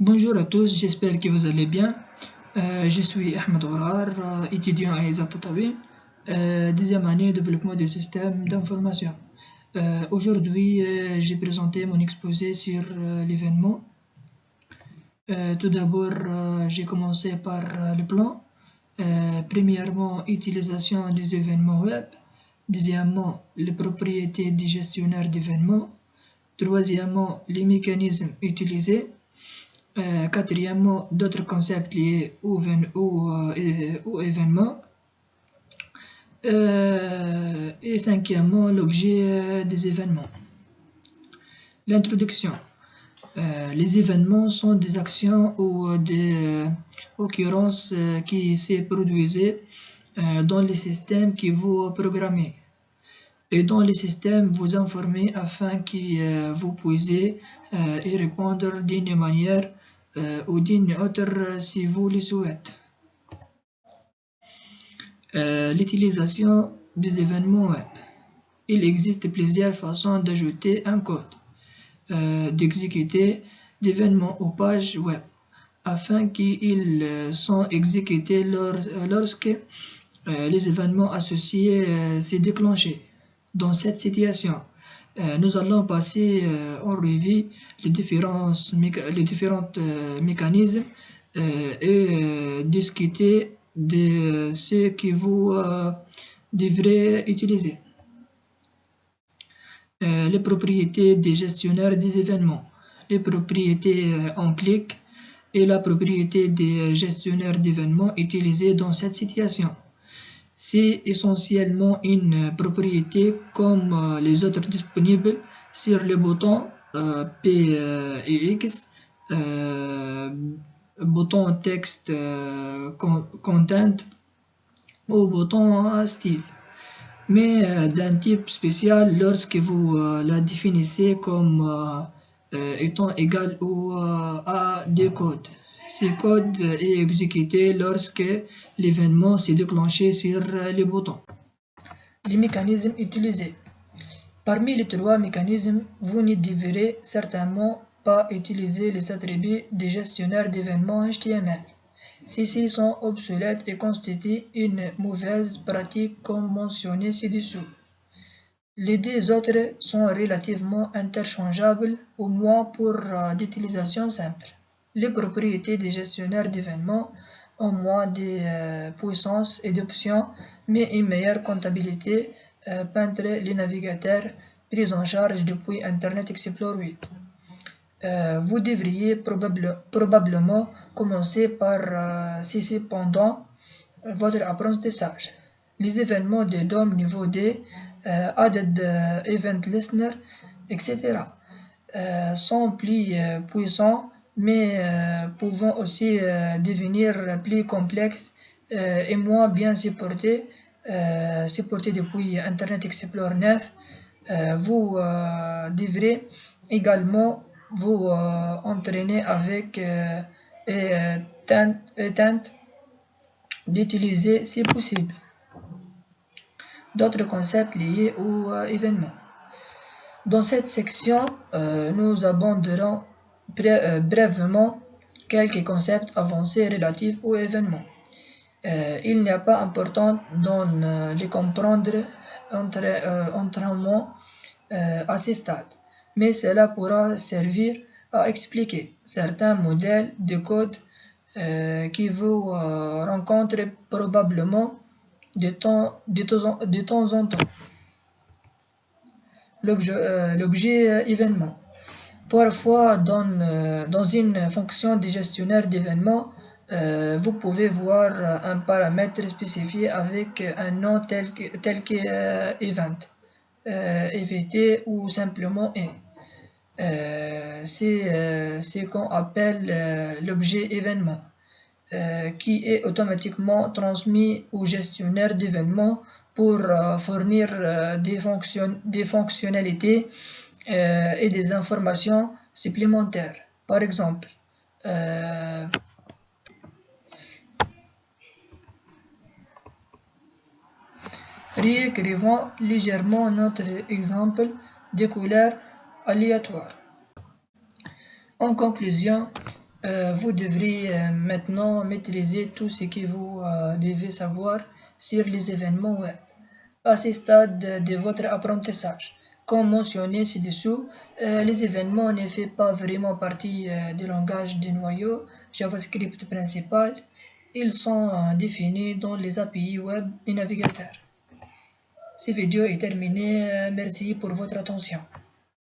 Bonjour à tous, j'espère que vous allez bien. Je suis Ahmed Ourar, étudiant à ISA Tataouine, deuxième année développement du système d'information. Aujourd'hui, j'ai présenté mon exposé sur l'événement. Tout d'abord, j'ai commencé par le plan. Premièrement, utilisation des événements web. Deuxièmement, les propriétés du gestionnaire d'événements. Troisièmement, les mécanismes utilisés. Quatrièmement, d'autres concepts liés aux événements. Et cinquièmement, l'objet des événements. L'introduction. Les événements sont des actions ou des occurrences qui se produisent dans les systèmes qui vous programmez et dans les systèmes vous informer afin que vous puissiez y répondre d'une manière ou d'une autre si vous le souhaitez. L'utilisation des événements web. Il existe plusieurs façons d'ajouter un code, d'exécuter d'événements aux pages web afin qu'ils soient exécutés lorsque les événements associés s'est déclenché. Dans cette situation, nous allons passer en revue les différents mécanismes et discuter de ce que vous devrez utiliser. Les propriétés des gestionnaires des événements, les propriétés en clic et la propriété des gestionnaires d'événements utilisés dans cette situation. C'est essentiellement une propriété comme les autres disponibles sur le bouton P et X, bouton texte content ou bouton style, mais d'un type spécial lorsque vous la définissez comme étant égal à des codes. Ce code est exécuté lorsque l'événement s'est déclenché sur le bouton. Les mécanismes utilisés. Parmi les trois mécanismes, vous ne devrez certainement pas utiliser les attributs des gestionnaires d'événements HTML. Ceux-ci sont obsolètes et constituent une mauvaise pratique comme mentionné ci-dessous. Les deux autres sont relativement interchangeables, au moins pour d'utilisation simple. Les propriétés des gestionnaires d'événements ont moins de puissance et d'options, mais une meilleure comptabilité peintre les navigateurs pris en charge depuis Internet Explorer 8. Vous devriez probablement commencer par ceci pendant votre apprentissage. Les événements de DOM niveau D, Added Event Listener, etc. sont plus puissants, mais pouvant aussi devenir plus complexes et moins bien supportés depuis Internet Explorer 9. Vous devrez également vous entraîner avec et tenter d'utiliser si possible d'autres concepts liés aux événements. Dans cette section, nous aborderons brièvement quelques concepts avancés relatifs aux événements. Il n'est pas important d'en les comprendre entièrement à ce stade, mais cela pourra servir à expliquer certains modèles de code qui vous rencontrez probablement de temps en temps. L'objet événement. Parfois, dans une fonction de gestionnaire d'événements, vous pouvez voir un paramètre spécifié avec un nom tel que event, EVT ou simplement E. C'est ce qu'on appelle l'objet événement, qui est automatiquement transmis au gestionnaire d'événements pour fournir des fonctionnalités et des informations supplémentaires. Par exemple, réécrivons légèrement notre exemple de couleurs aléatoires. En conclusion, Vous devrez maintenant maîtriser tout ce que vous devez savoir sur les événements web. À ce stade de votre apprentissage, comme mentionné ci-dessous, les événements ne font pas vraiment partie du langage du noyau JavaScript principal. Ils sont définis dans les API web des navigateurs. Cette vidéo est terminée. Merci pour votre attention.